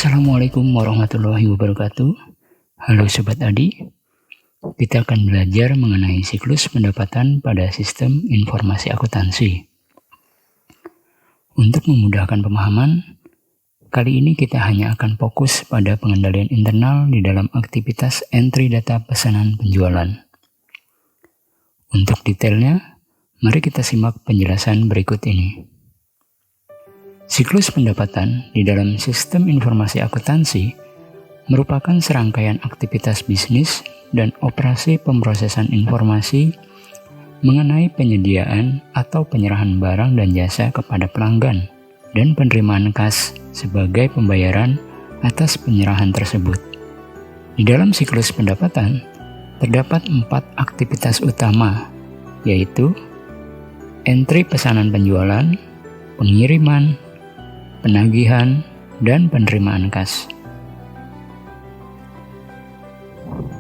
Assalamualaikum warahmatullahi wabarakatuh. Halo Sobat Adi, kita akan belajar mengenai siklus pendapatan pada sistem informasi akuntansi. Untuk memudahkan pemahaman, kali ini kita hanya akan fokus pada pengendalian internal di dalam aktivitas entry data pesanan penjualan. Untuk detailnya, mari kita simak penjelasan berikut ini. Siklus pendapatan di dalam sistem informasi akuntansi merupakan serangkaian aktivitas bisnis dan operasi pemrosesan informasi mengenai penyediaan atau penyerahan barang dan jasa kepada pelanggan dan penerimaan kas sebagai pembayaran atas penyerahan tersebut. Di dalam siklus pendapatan, terdapat 4 aktivitas utama, yaitu entry pesanan penjualan, pengiriman, penagihan, dan penerimaan kas.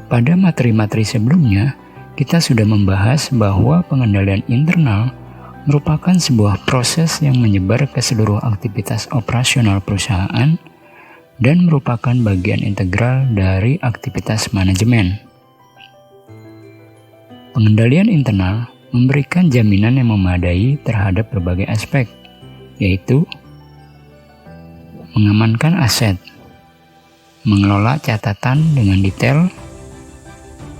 Pada materi-materi sebelumnya, kita sudah membahas bahwa pengendalian internal merupakan sebuah proses yang menyebar ke seluruh aktivitas operasional perusahaan dan merupakan bagian integral dari aktivitas manajemen. Pengendalian internal memberikan jaminan yang memadai terhadap berbagai aspek, yaitu mengamankan aset, mengelola catatan dengan detail,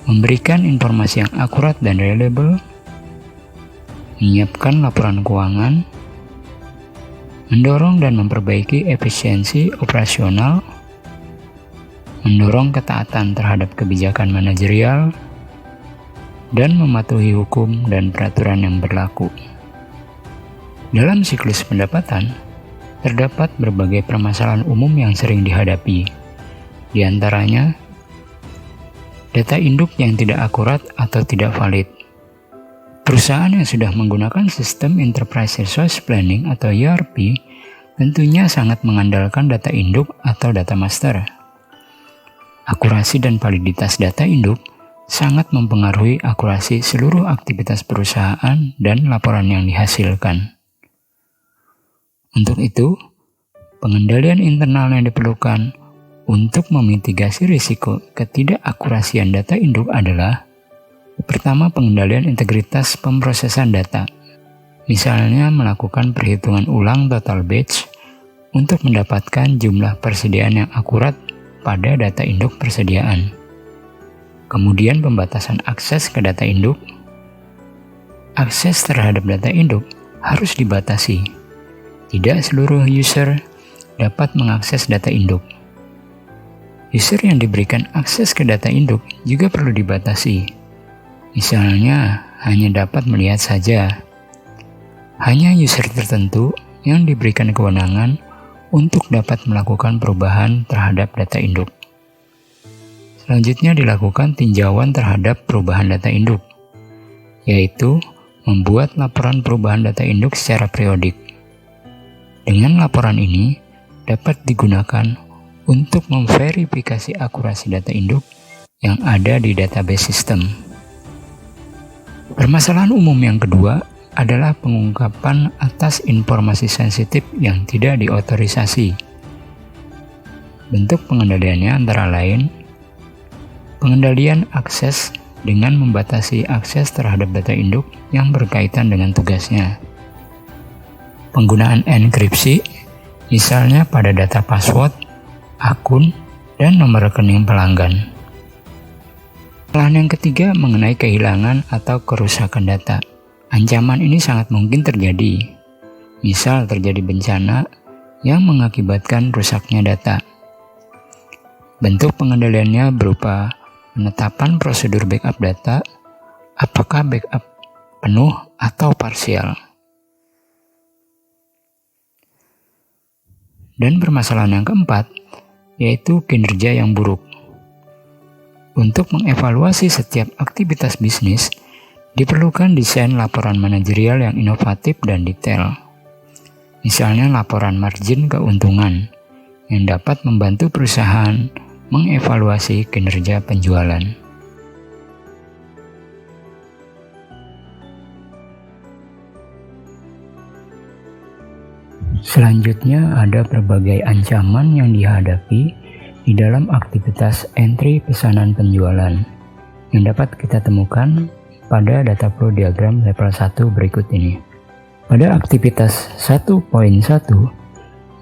memberikan informasi yang akurat dan reliable, menyiapkan laporan keuangan, mendorong dan memperbaiki efisiensi operasional, mendorong ketaatan terhadap kebijakan manajerial, dan mematuhi hukum dan peraturan yang berlaku. Dalam siklus pendapatan, terdapat berbagai permasalahan umum yang sering dihadapi. Di antaranya, data induk yang tidak akurat atau tidak valid. Perusahaan yang sudah menggunakan sistem Enterprise Resource Planning atau ERP tentunya sangat mengandalkan data induk atau data master. Akurasi dan validitas data induk sangat mempengaruhi akurasi seluruh aktivitas perusahaan dan laporan yang dihasilkan. Untuk itu, pengendalian internal yang diperlukan untuk memitigasi risiko ketidakakurasian data induk adalah: pertama, pengendalian integritas pemrosesan data. Misalnya melakukan perhitungan ulang total batch untuk mendapatkan jumlah persediaan yang akurat pada data induk persediaan. Kemudian pembatasan akses ke data induk. Akses terhadap data induk harus dibatasi. Tidak seluruh user dapat mengakses data induk. User yang diberikan akses ke data induk juga perlu dibatasi. Misalnya, hanya dapat melihat saja. Hanya user tertentu yang diberikan kewenangan untuk dapat melakukan perubahan terhadap data induk. Selanjutnya dilakukan tinjauan terhadap perubahan data induk, yaitu membuat laporan perubahan data induk secara periodik. Dengan laporan ini dapat digunakan untuk memverifikasi akurasi data induk yang ada di database sistem. Permasalahan umum yang kedua adalah pengungkapan atas informasi sensitif yang tidak diotorisasi. Bentuk pengendaliannya antara lain pengendalian akses dengan membatasi akses terhadap data induk yang berkaitan dengan tugasnya. Penggunaan enkripsi, misalnya pada data password, akun, dan nomor rekening pelanggan. Permasalahan yang ketiga mengenai kehilangan atau kerusakan data. Ancaman ini sangat mungkin terjadi. Misal terjadi bencana yang mengakibatkan rusaknya data. Bentuk pengendaliannya berupa penetapan prosedur backup data, apakah backup penuh atau parsial. Dan permasalahan yang keempat, yaitu kinerja yang buruk. Untuk mengevaluasi setiap aktivitas bisnis, diperlukan desain laporan manajerial yang inovatif dan detail. Misalnya laporan margin keuntungan, yang dapat membantu perusahaan mengevaluasi kinerja penjualan. Selanjutnya ada berbagai ancaman yang dihadapi di dalam aktivitas entry pesanan penjualan yang dapat kita temukan pada data flow diagram level 1 berikut ini. Pada aktivitas 1.1,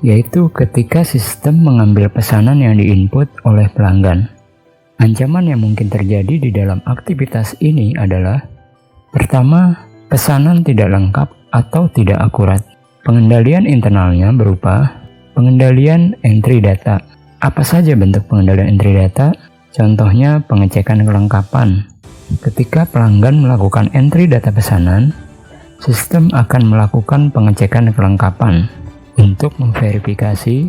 yaitu ketika sistem mengambil pesanan yang diinput oleh pelanggan. Ancaman yang mungkin terjadi di dalam aktivitas ini adalah: pertama, pesanan tidak lengkap atau tidak akurat. Pengendalian internalnya berupa pengendalian entry data. Apa saja bentuk pengendalian entry data? Contohnya pengecekan kelengkapan. Ketika pelanggan melakukan entry data pesanan, sistem akan melakukan pengecekan kelengkapan untuk memverifikasi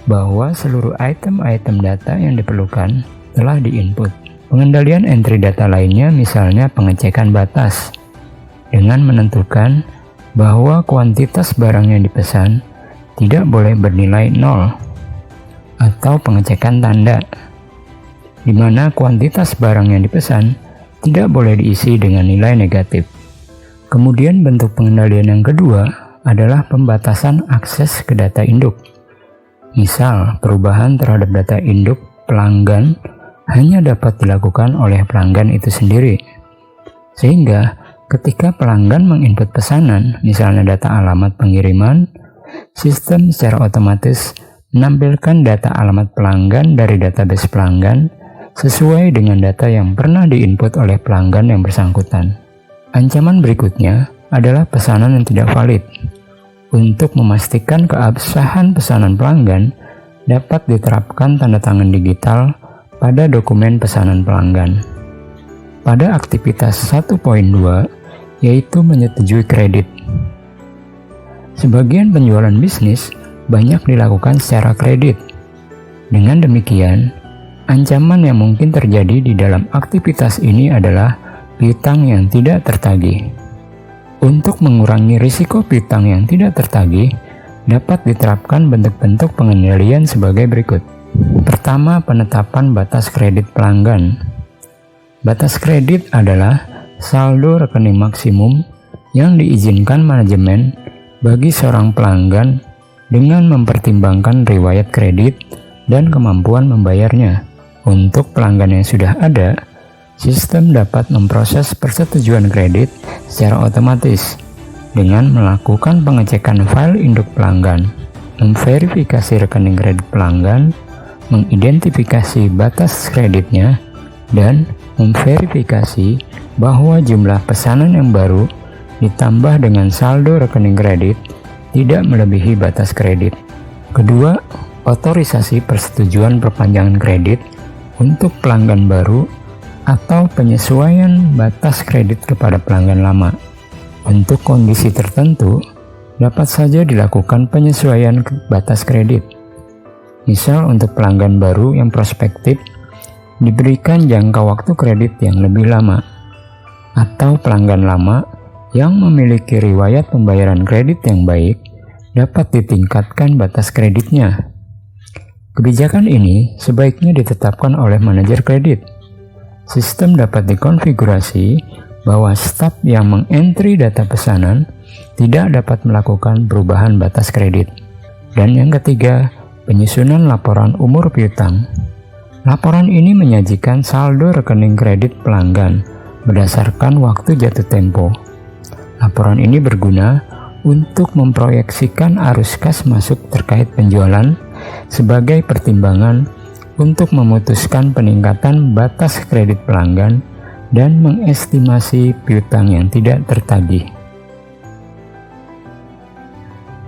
bahwa seluruh item-item data yang diperlukan telah diinput. Pengendalian entry data lainnya misalnya pengecekan batas dengan menentukan bahwa kuantitas barang yang dipesan tidak boleh bernilai 0, atau pengecekan tanda di mana kuantitas barang yang dipesan tidak boleh diisi dengan nilai negatif. Kemudian bentuk pengendalian yang kedua adalah pembatasan akses ke data induk. Misal, perubahan terhadap data induk pelanggan hanya dapat dilakukan oleh pelanggan itu sendiri. Sehingga, ketika pelanggan menginput pesanan, misalnya data alamat pengiriman, sistem secara otomatis menampilkan data alamat pelanggan dari database pelanggan sesuai dengan data yang pernah diinput oleh pelanggan yang bersangkutan. Ancaman berikutnya adalah pesanan yang tidak valid. Untuk memastikan keabsahan pesanan pelanggan, dapat diterapkan tanda tangan digital pada dokumen pesanan pelanggan. Pada aktivitas 1.2, yaitu menyetujui kredit. Sebagian penjualan bisnis banyak dilakukan secara kredit. Dengan demikian, ancaman yang mungkin terjadi di dalam aktivitas ini adalah piutang yang tidak tertagih. Untuk mengurangi risiko piutang yang tidak tertagih, dapat diterapkan bentuk-bentuk pengendalian sebagai berikut. Pertama, penetapan batas kredit pelanggan. Batas kredit adalah saldo rekening maksimum yang diizinkan manajemen bagi seorang pelanggan dengan mempertimbangkan riwayat kredit dan kemampuan membayarnya. Untuk pelanggan yang sudah ada, sistem dapat memproses persetujuan kredit secara otomatis dengan melakukan pengecekan file induk pelanggan, memverifikasi rekening kredit pelanggan, mengidentifikasi batas kreditnya, dan memverifikasi bahwa jumlah pesanan yang baru ditambah dengan saldo rekening kredit tidak melebihi batas kredit. Kedua, otorisasi persetujuan perpanjangan kredit untuk pelanggan baru atau penyesuaian batas kredit kepada pelanggan lama. Untuk kondisi tertentu, dapat saja dilakukan penyesuaian batas kredit. Misal untuk pelanggan baru yang prospektif, diberikan jangka waktu kredit yang lebih lama. Atau pelanggan lama yang memiliki riwayat pembayaran kredit yang baik, dapat ditingkatkan batas kreditnya. Kebijakan ini sebaiknya ditetapkan oleh manajer kredit. Sistem dapat dikonfigurasi bahwa staf yang mengentry data pesanan tidak dapat melakukan perubahan batas kredit. Dan yang ketiga, penyusunan laporan umur piutang. Laporan ini menyajikan saldo rekening kredit pelanggan berdasarkan waktu jatuh tempo. Laporan ini berguna untuk memproyeksikan arus kas masuk terkait penjualan sebagai pertimbangan untuk memutuskan peningkatan batas kredit pelanggan dan mengestimasi piutang yang tidak tertagih.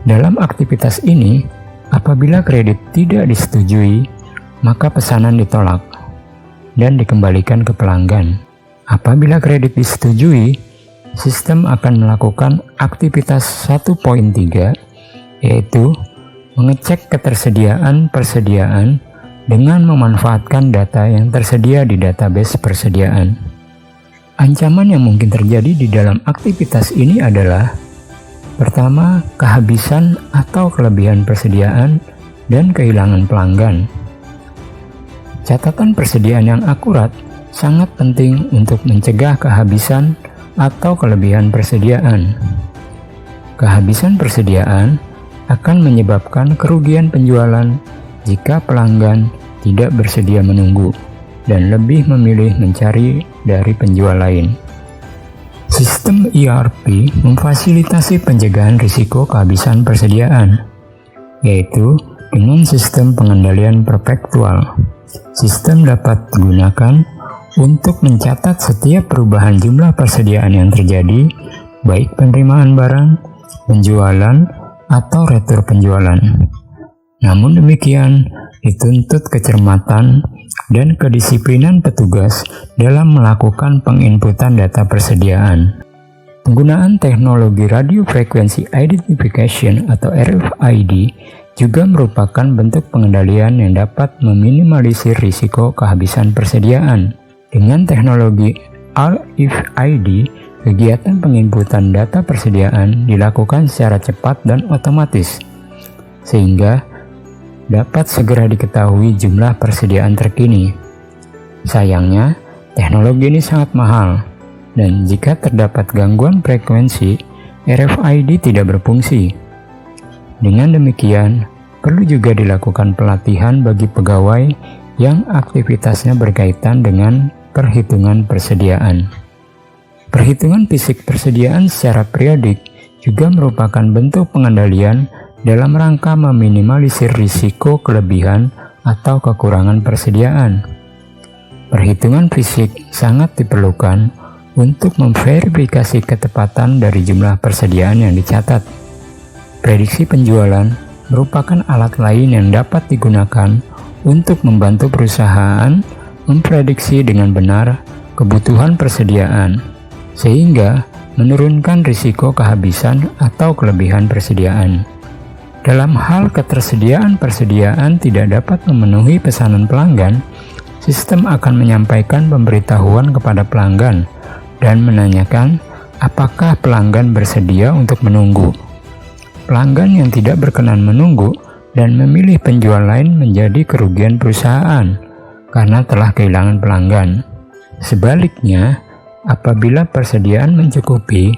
Dalam aktivitas ini, apabila kredit tidak disetujui, maka pesanan ditolak dan dikembalikan ke pelanggan. Apabila kredit disetujui, sistem akan melakukan aktivitas 1.3, yaitu mengecek ketersediaan dengan memanfaatkan data yang tersedia di database persediaan. Ancaman yang mungkin terjadi di dalam aktivitas ini adalah: pertama, kehabisan atau kelebihan persediaan dan kehilangan pelanggan. Catatan persediaan yang akurat sangat penting untuk mencegah kehabisan atau kelebihan persediaan. Kehabisan persediaan akan menyebabkan kerugian penjualan jika pelanggan tidak bersedia menunggu dan lebih memilih mencari dari penjual lain. Sistem ERP memfasilitasi pencegahan risiko kehabisan persediaan, yaitu dengan sistem pengendalian perpetual. Sistem dapat digunakan untuk mencatat setiap perubahan jumlah persediaan yang terjadi, baik penerimaan barang, penjualan, atau retur penjualan. Namun demikian, dituntut kecermatan dan kedisiplinan petugas dalam melakukan penginputan data persediaan. Penggunaan teknologi Radio Frequency Identification atau RFID juga merupakan bentuk pengendalian yang dapat meminimalisir risiko kehabisan persediaan. Dengan teknologi RFID, kegiatan penginputan data persediaan dilakukan secara cepat dan otomatis, sehingga dapat segera diketahui jumlah persediaan terkini. Sayangnya, teknologi ini sangat mahal, dan jika terdapat gangguan frekuensi, RFID tidak berfungsi. Dengan demikian, perlu juga dilakukan pelatihan bagi pegawai yang aktivitasnya berkaitan dengan perhitungan persediaan. Perhitungan fisik persediaan secara periodik juga merupakan bentuk pengendalian dalam rangka meminimalisir risiko kelebihan atau kekurangan persediaan. Perhitungan fisik sangat diperlukan untuk memverifikasi ketepatan dari jumlah persediaan yang dicatat. Prediksi penjualan merupakan alat lain yang dapat digunakan untuk membantu perusahaan memprediksi dengan benar kebutuhan persediaan, sehingga menurunkan risiko kehabisan atau kelebihan persediaan. Dalam hal ketersediaan persediaan tidak dapat memenuhi pesanan pelanggan, sistem akan menyampaikan pemberitahuan kepada pelanggan dan menanyakan apakah pelanggan bersedia untuk menunggu. Pelanggan yang tidak berkenan menunggu dan memilih penjual lain menjadi kerugian perusahaan karena telah kehilangan pelanggan. Sebaliknya, apabila persediaan mencukupi,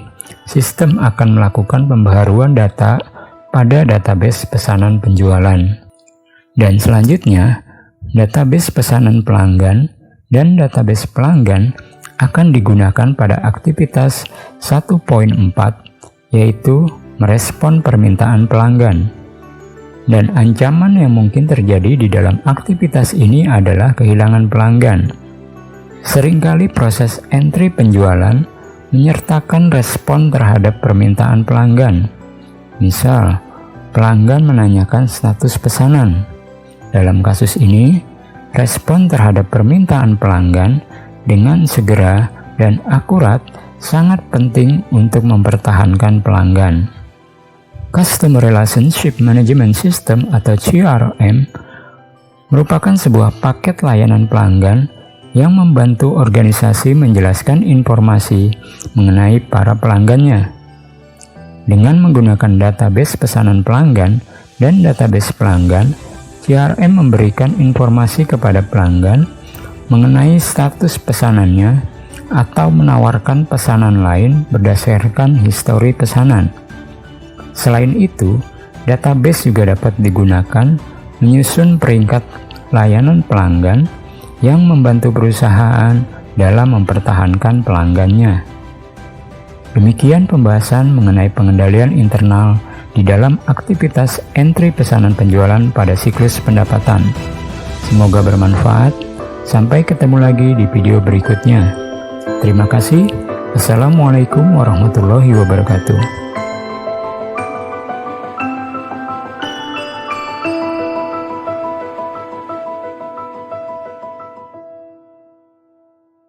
sistem akan melakukan pembaharuan data pada database pesanan penjualan. Dan selanjutnya, database pesanan pelanggan dan database pelanggan akan digunakan pada aktivitas 1.4, yaitu merespon permintaan pelanggan. Dan ancaman yang mungkin terjadi di dalam aktivitas ini adalah kehilangan pelanggan. Seringkali proses entry penjualan menyertakan respon terhadap permintaan pelanggan. Misal, pelanggan menanyakan status pesanan. Dalam kasus ini, respon terhadap permintaan pelanggan dengan segera dan akurat sangat penting untuk mempertahankan pelanggan. Customer Relationship Management System atau CRM merupakan sebuah paket layanan pelanggan yang membantu organisasi menjelaskan informasi mengenai para pelanggannya. Dengan menggunakan database pesanan pelanggan dan database pelanggan, CRM memberikan informasi kepada pelanggan mengenai status pesanannya atau menawarkan pesanan lain berdasarkan histori pesanan. Selain itu, database juga dapat digunakan menyusun peringkat layanan pelanggan yang membantu perusahaan dalam mempertahankan pelanggannya. Demikian pembahasan mengenai pengendalian internal di dalam aktivitas entry pesanan penjualan pada siklus pendapatan. Semoga bermanfaat. Sampai ketemu lagi di video berikutnya. Terima kasih. Assalamualaikum warahmatullahi wabarakatuh.